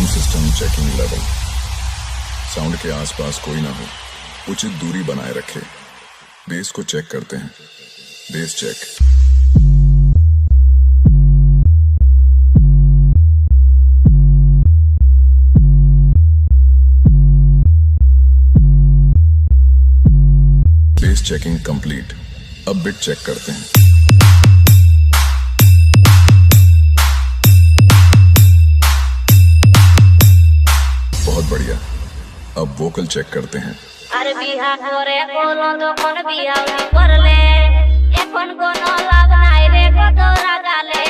Sound system checking लेवल। Sound के आसपास कोई ना हो, उचित दूरी बनाए रखे। बेस को चेक करते हैं। Base check. Base checking complete. अब बिट चेक करते हैं। बहुत बढ़िया। अब वोकल चेक करते हैं। अरे बिहा करे बोलो तो कोन बिहा करले, এখন কোন লাভ নাই রে কত রাগালে।